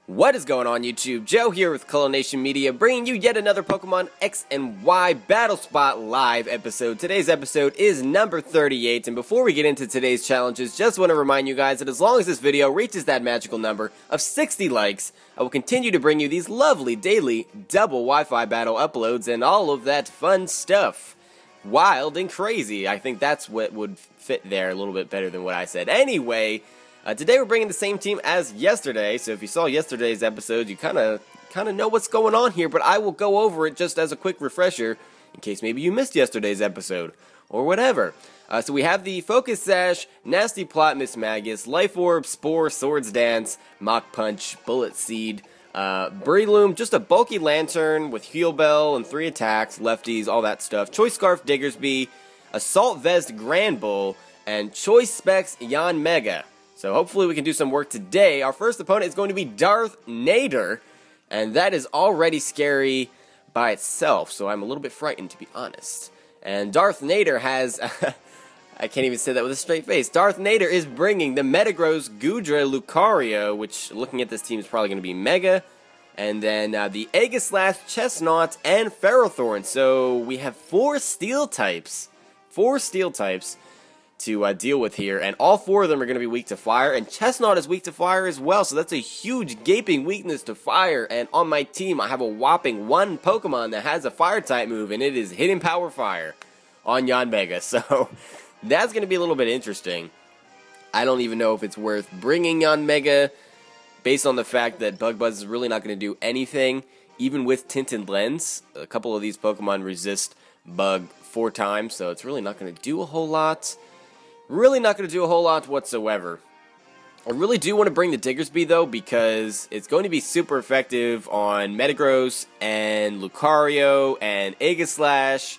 What is going on YouTube? Joe here with Culination Media, bringing you yet another Pokemon X and Y Battle Spot live episode. Today's episode is number 38, and before we get into today's challenges, just want to remind you guys that as long as this video reaches that magical number of 60 likes, I will continue to bring you these lovely daily double Wi-Fi battle uploads and all of that fun stuff. Wild and crazy. I think that's what would fit there a little bit better than what I said. Anyway, today we're bringing the same team as yesterday, so if you saw yesterday's episode, you kind of know what's going on here, but I will go over it just as a quick refresher, in case maybe you missed yesterday's episode, or whatever. So we have the Focus Sash, Nasty Plot, Mismagius, Life Orb, Spore, Swords Dance, Mach Punch, Bullet Seed, Breloom, just a bulky Lantern with Heal Bell and 3 attacks, lefties, all that stuff, Choice Scarf, Diggersby, Assault Vest, Granbull, and Choice Specs, Yanmega. So hopefully we can do some work today. Our first opponent is going to be Darth Nader, and that is already scary by itself, so I'm a little bit frightened, to be honest. And Darth Nader has, I can't even say that with a straight face, Darth Nader is bringing the Metagross, Goodra, Lucario, which looking at this team is probably going to be Mega, and then the Aegislash, Chestnut, and Ferrothorn. So we have 4 steel types to deal with here, and all 4 of them are going to be weak to fire, and Chestnut is weak to fire as well, so that's a huge gaping weakness to fire. And on my team I have a whopping 1 Pokemon that has a fire type move, and it is Hidden Power Fire on Yanmega, so that's going to be a little bit interesting. I don't even know if it's worth bringing Yanmega based on the fact that Bug Buzz is really not going to do anything, even with Tinted Lens. A couple of these Pokemon resist Bug 4 times, so it's really not going to do a whole lot. Really not going to do a whole lot whatsoever. I really do want to bring the Diggersby though, because it's going to be super effective on Metagross and Lucario and Aegislash,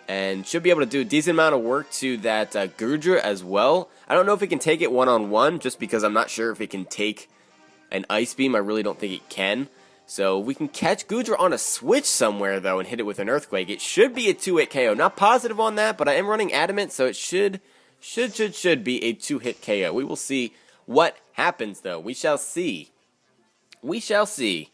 and should be able to do a decent amount of work to that Goodra as well. I don't know if it can take it one-on-one, just because I'm not sure if it can take an Ice Beam. I really don't think it can. So we can catch Goodra on a switch somewhere though and hit it with an Earthquake. It should be a 2-hit KO. Not positive on that, but I am running Adamant, so it should be a 2-hit KO. We will see what happens, though. We shall see. We shall see.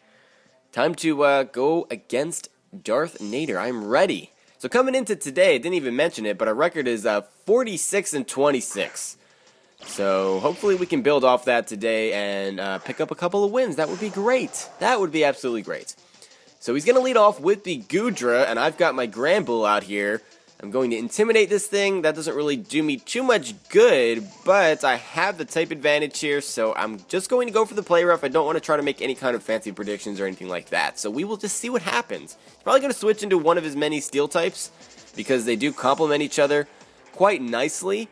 Time to go against Darth Nader. I'm ready. So coming into today, I didn't even mention it, but our record is 46-26. So hopefully we can build off that today and pick up a couple of wins. That would be great. That would be absolutely great. So he's going to lead off with the Goodra, and I've got my Granbull out here. I'm going to intimidate this thing. That doesn't really do me too much good, but I have the type advantage here, so I'm just going to go for the play rough. I don't want to try to make any kind of fancy predictions or anything like that, so we will just see what happens. He's probably going to switch into one of his many steel types, because they do complement each other quite nicely,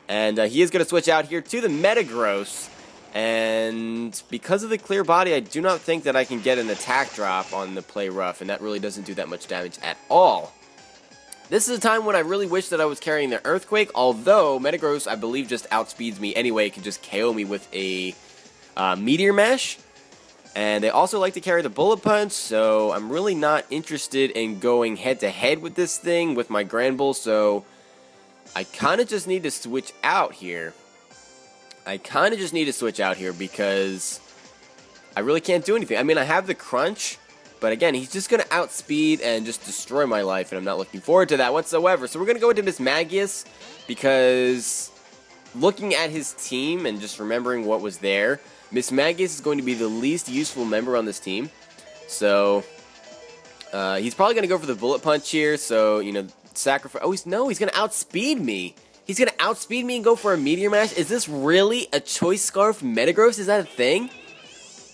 and he is going to switch out here to the Metagross, and because of the clear body, I do not think that I can get an attack drop on the play rough, and that really doesn't do that much damage at all. This is a time when I really wish that I was carrying the Earthquake, although Metagross, I believe, just outspeeds me anyway. It can just KO me with a Meteor Mash. And they also like to carry the Bullet Punch, so I'm really not interested in going head-to-head with this thing with my Granbull, so I kind of just need to switch out here. Because I really can't do anything. I mean, I have the Crunch, but again, he's just going to outspeed and just destroy my life, and I'm not looking forward to that whatsoever. So we're going to go into Mismagius, because looking at his team and just remembering what was there, Mismagius is going to be the least useful member on this team. So he's probably going to go for the Bullet Punch here, so, you know, sacrifice. Oh, he's going to outspeed me. He's going to outspeed me and go for a Meteor Mash. Is this really a Choice Scarf Metagross? Is that a thing?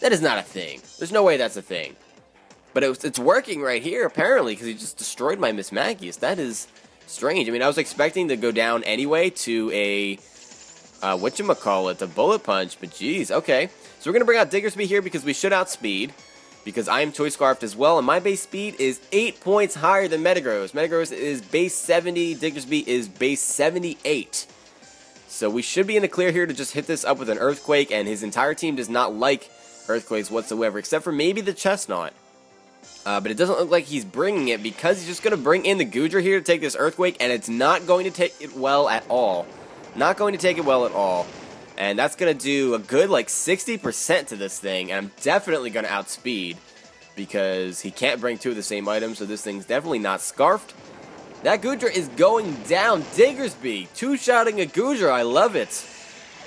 That is not a thing. There's no way that's a thing. But it's working right here, apparently, because he just destroyed my Mismagius. That is strange. I mean, I was expecting to go down anyway to a, whatchamacallit, a Bullet Punch, but geez, okay. So we're going to bring out Diggersby here because we should outspeed, because I am Choice Scarfed as well, and my base speed is 8 points higher than Metagross. Metagross is base 70, Diggersby is base 78. So we should be in the clear here to just hit this up with an Earthquake, and his entire team does not like Earthquakes whatsoever, except for maybe the Chestnut. But it doesn't look like he's bringing it, because he's just going to bring in the Goodra here to take this Earthquake, and it's not going to take it well at all. Not going to take it well at all. And that's going to do a good, like, 60% to this thing. And I'm definitely going to outspeed, because he can't bring two of the same items, so this thing's definitely not scarfed. That Goodra is going down. Diggersby, two-shotting a Goodra. I love it.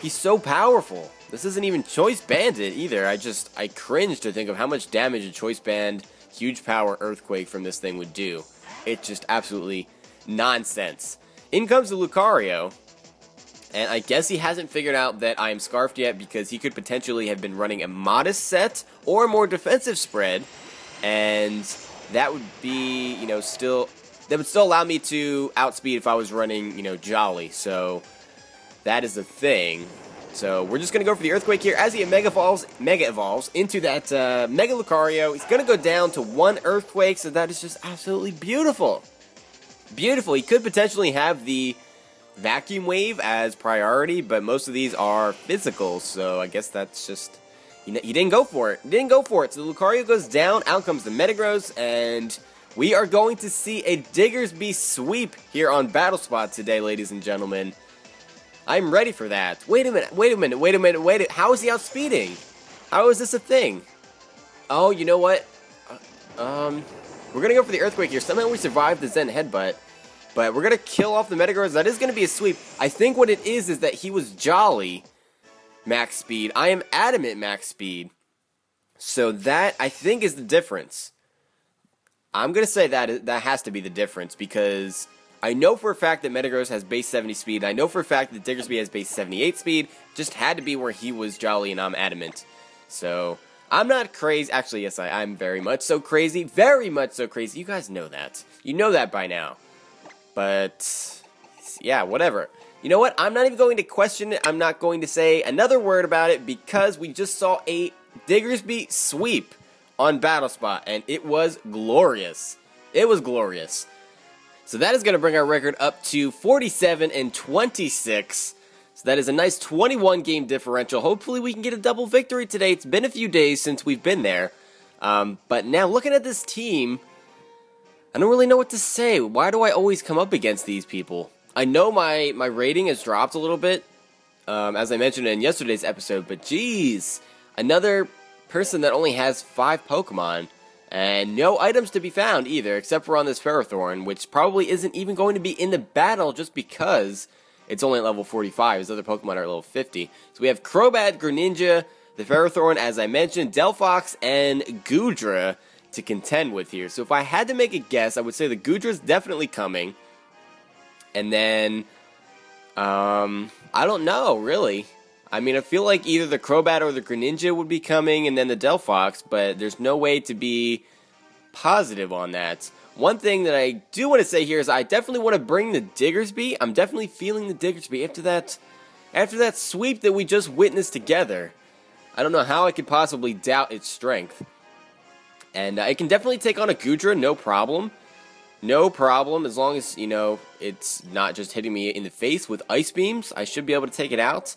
He's so powerful. This isn't even Choice Banded either. I cringe to think of how much damage a Choice Band, huge power Earthquake from this thing would do. It's just absolutely nonsense. In comes the Lucario. And I guess he hasn't figured out that I am scarfed yet, because he could potentially have been running a modest set or a more defensive spread. And that would be, you know, that would still allow me to outspeed if I was running, you know, Jolly. So that is the thing. So we're just going to go for the Earthquake here as he Mega Evolves into that Mega Lucario. He's going to go down to one Earthquake, so that is just absolutely beautiful. Beautiful. He could potentially have the Vacuum Wave as priority, but most of these are physical, so I guess that's just... He didn't go for it. He didn't go for it. So the Lucario goes down, out comes the Metagross, and we are going to see a Diggersby sweep here on Battle Spot today, ladies and gentlemen. I'm ready for that. Wait a minute. How is he outspeeding? How is this a thing? Oh, you know what? We're gonna go for the Earthquake here. Somehow we survived the Zen Headbutt. But we're going to kill off the Metagross. That is going to be a sweep. I think what it is that he was Jolly max speed. I am Adamant max speed. So that, I think, is the difference. I'm going to say that has to be the difference, because I know for a fact that Metagross has base 70 speed. I know for a fact that Diggersby has base 78 speed. Just had to be where he was Jolly and I'm Adamant. So I'm not crazy. Actually, yes, I'm very much so crazy. Very much so crazy. You guys know that. You know that by now. But, yeah, whatever. You know what? I'm not even going to question it. I'm not going to say another word about it, because we just saw a Diggersby sweep on Battle Spot, and it was glorious. It was glorious. So that is going to bring our record up to 47-26. So that is a nice 21-game differential. Hopefully we can get a double victory today. It's been a few days since we've been there. But now, looking at this team, I don't really know what to say. Why do I always come up against these people? I know my rating has dropped a little bit, as I mentioned in yesterday's episode, but geez, another person that only has 5 Pokemon, and no items to be found either, except for on this Ferrothorn, which probably isn't even going to be in the battle just because it's only at level 45. His other Pokemon are at level 50. So we have Crobat, Greninja, the Ferrothorn, as I mentioned, Delphox, and Goodra to contend with here. So if I had to make a guess, I would say the Goodra's definitely coming. And then, I don't know, really. I mean, I feel like either the Crobat or the Greninja would be coming, and then the Delphox, but there's no way to be positive on that. One thing that I do want to say here is I definitely want to bring the Diggersby. I'm definitely feeling the Diggersby after that sweep that we just witnessed together. I don't know how I could possibly doubt its strength. And it can definitely take on a Goodra, no problem. No problem, as long as, you know, it's not just hitting me in the face with Ice Beams. I should be able to take it out.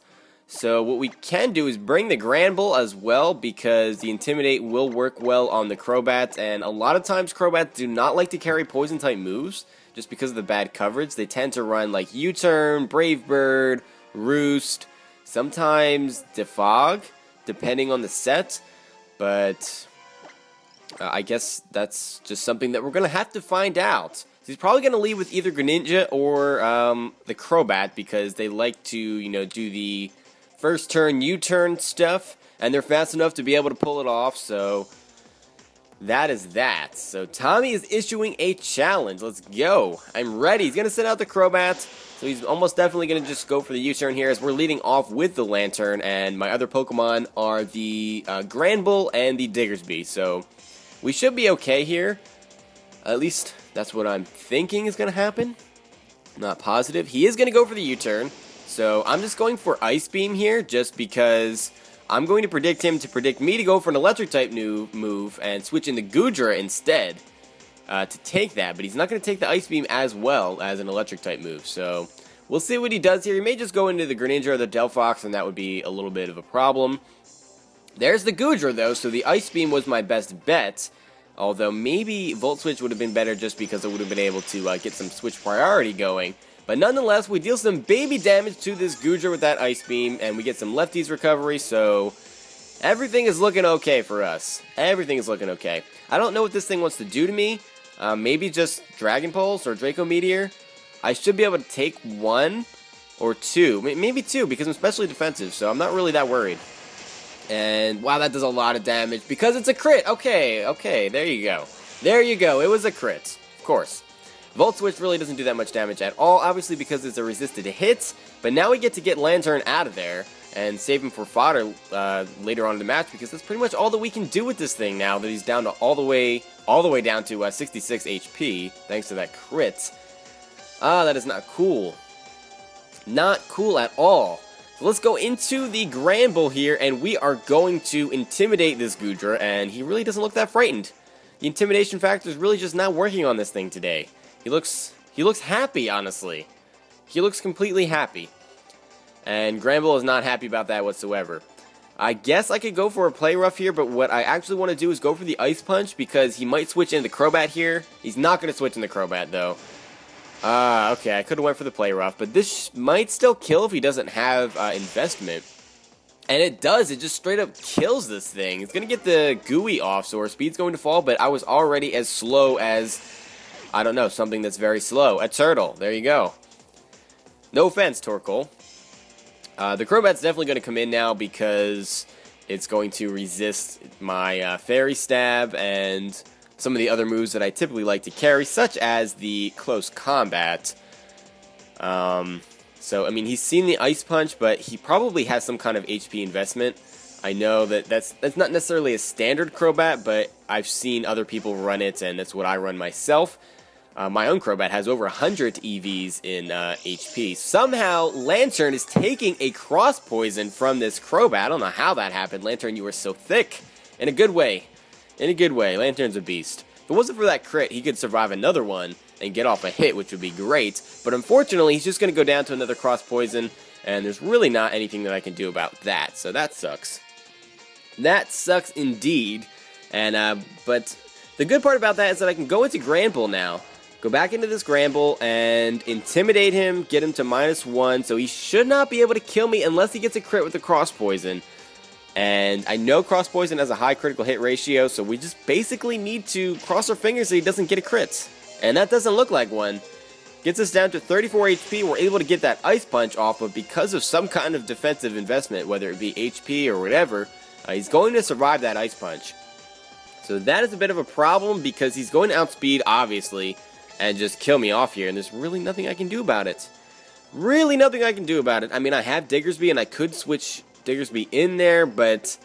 So what we can do is bring the Granbull as well, because the Intimidate will work well on the Crobats. And a lot of times Crobats do not like to carry Poison-type moves, just because of the bad coverage. They tend to run like U-Turn, Brave Bird, Roost, sometimes Defog, depending on the set. But I guess that's just something that we're going to have to find out. So he's probably going to lead with either Greninja or the Crobat, because they like to, you know, do the first turn U-turn stuff, and they're fast enough to be able to pull it off, so that is that. So Tommy is issuing a challenge. Let's go. I'm ready. He's going to send out the Crobat, so he's almost definitely going to just go for the U-turn here, as we're leading off with the Lantern, and my other Pokemon are the Granbull and the Diggersby, so we should be okay here. At least that's what I'm thinking is going to happen. I'm not positive. He is going to go for the U-turn. So I'm just going for Ice Beam here, just because I'm going to predict him to predict me to go for an Electric-type new move and switch into Goodra instead to take that. But he's not going to take the Ice Beam as well as an Electric-type move. So we'll see what he does here. He may just go into the Greninja or the Delphox, and that would be a little bit of a problem. There's the Goodra, though, so the Ice Beam was my best bet. Although maybe Volt Switch would have been better, just because it would have been able to get some switch priority going. But nonetheless, we deal some baby damage to this Goodra with that Ice Beam, and we get some lefties recovery, so everything is looking okay for us. Everything is looking okay. I don't know what this thing wants to do to me. Maybe just Dragon Pulse or Draco Meteor. I should be able to take 1 or 2. Maybe 2, because I'm specially defensive, so I'm not really that worried. And wow, that does a lot of damage because it's a crit. Okay, there you go. There you go. It was a crit, of course. Volt Switch really doesn't do that much damage at all, obviously because it's a resisted hit. But now we get to get Lantern out of there and save him for fodder later on in the match, because that's pretty much all that we can do with this thing now that he's down to all the way down to 66 HP thanks to that crit. That is not cool. Not cool at all. So let's go into the Granbull here, and we are going to intimidate this Goodra, and he really doesn't look that frightened. The intimidation factor is really just not working on this thing today. He looks happy, honestly. He looks completely happy. And Granbull is not happy about that whatsoever. I guess I could go for a Play Rough here, but what I actually want to do is go for the Ice Punch, because he might switch into Crobat here. He's not going to switch into Crobat, though. Okay, I could have went for the Play Rough, but this might still kill if he doesn't have investment. And it does, it just straight up kills this thing. It's going to get the Gooey off, so our speed's going to fall, but I was already as slow as, I don't know, something that's very slow. A turtle, there you go. No offense, Torkoal. The Crobat's definitely going to come in now because it's going to resist my Fairy Stab and some of the other moves that I typically like to carry, such as the Close Combat. So, I mean, he's seen the Ice Punch, but he probably has some kind of HP investment. I know that that's not necessarily a standard Crobat, but I've seen other people run it, and that's what I run myself. My own Crobat has over 100 EVs in HP. Somehow, Lantern is taking a Cross Poison from this Crobat. I don't know how that happened. Lantern, you were so thick. In a good way. In a good way. Lantern's a beast. If it wasn't for that crit, he could survive another one and get off a hit, which would be great. But unfortunately, he's just going to go down to another Cross Poison, and there's really not anything that I can do about that. So that sucks. That sucks indeed. And but the good part about that is that I can go into Granbull now. Go back into this Granbull and intimidate him, get him to -1, so he should not be able to kill me unless he gets a crit with the Cross Poison. And I know Cross Poison has a high critical hit ratio, so we just basically need to cross our fingers so he doesn't get a crit. And that doesn't look like one. Gets us down to 34 HP, we're able to get that Ice Punch off, but because of some kind of defensive investment, whether it be HP or whatever, he's going to survive that Ice Punch. So that is a bit of a problem because he's going to outspeed, obviously, and just kill me off here, and there's really nothing I can do about it. Really nothing I can do about it. I mean, I have Diggersby, and I could switch Diggersby in there, but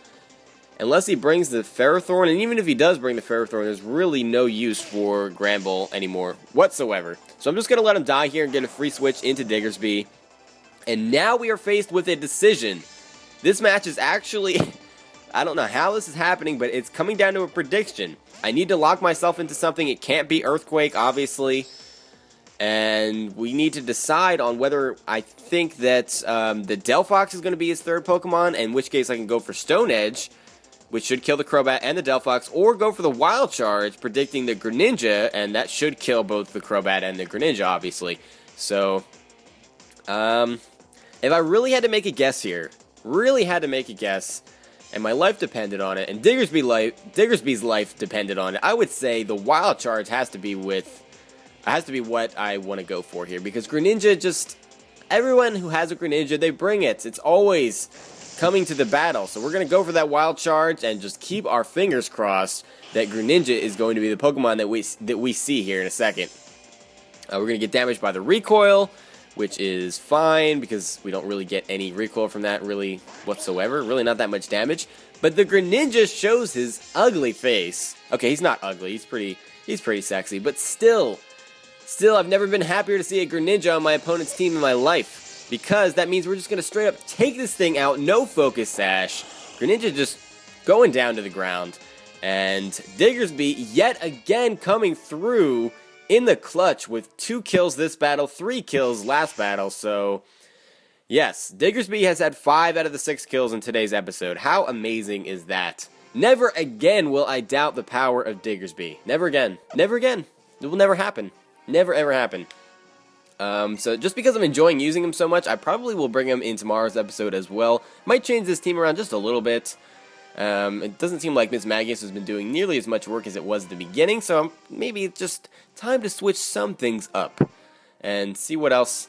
unless he brings the Ferrothorn, and even if he does bring the Ferrothorn, there's really no use for Granbull anymore whatsoever. So I'm just going to let him die here and get a free switch into Diggersby. And now we are faced with a decision. This match is actually... I don't know how this is happening, but it's coming down to a prediction. I need to lock myself into something. It can't be Earthquake, obviously. And we need to decide on whether I think that the Delphox is going to be his third Pokemon, in which case I can go for Stone Edge, which should kill the Crobat and the Delphox, or go for the Wild Charge, predicting the Greninja, and that should kill both the Crobat and the Greninja, obviously. So, if I really had to make a guess here, and my life depended on it, and Diggersby's life depended on it, I would say the Wild Charge has to be what I want to go for here, because Greninja just, everyone who has a Greninja, they bring it. It's always coming to the battle, so we're going to go for that Wild Charge and just keep our fingers crossed that Greninja is going to be the Pokemon that we see here in a second. We're going to get damaged by the Recoil, which is fine because we don't really get any recoil from that really whatsoever. Really not that much damage. But the Greninja shows his ugly face. Okay, he's not ugly. He's pretty sexy. But still, I've never been happier to see a Greninja on my opponent's team in my life. Because that means we're just going to straight up take this thing out. No Focus Sash. Greninja just going down to the ground. And Diggersby yet again coming through in the clutch with 2 kills this battle, 3 kills last battle. So, yes, Diggersby has had 5 out of the 6 kills in today's episode. How amazing is that? Never again will I doubt the power of Diggersby. Never again. Never again. It will never happen. Never ever happen. So just because I'm enjoying using him so much, I probably will bring him in tomorrow's episode as well. Might change this team around just a little bit. It doesn't seem like Miss Magus has been doing nearly as much work as it was at the beginning, so maybe it's just time to switch some things up and see what else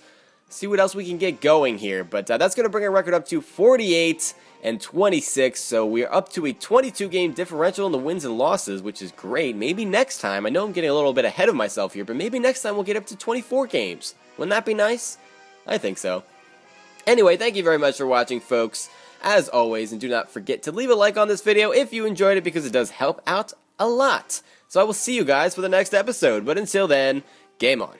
we can get going here. But that's going to bring our record up to 48 and 26, so we're up to a 22 game differential in the wins and losses, which is great. Maybe next time, I know I'm getting a little bit ahead of myself here, but maybe next time we'll get up to 24 games. Wouldn't that be nice? I think so. Anyway, thank you very much for watching, folks, as always, and do not forget to leave a like on this video if you enjoyed it, because it does help out a lot. So I will see you guys for the next episode, but until then, game on.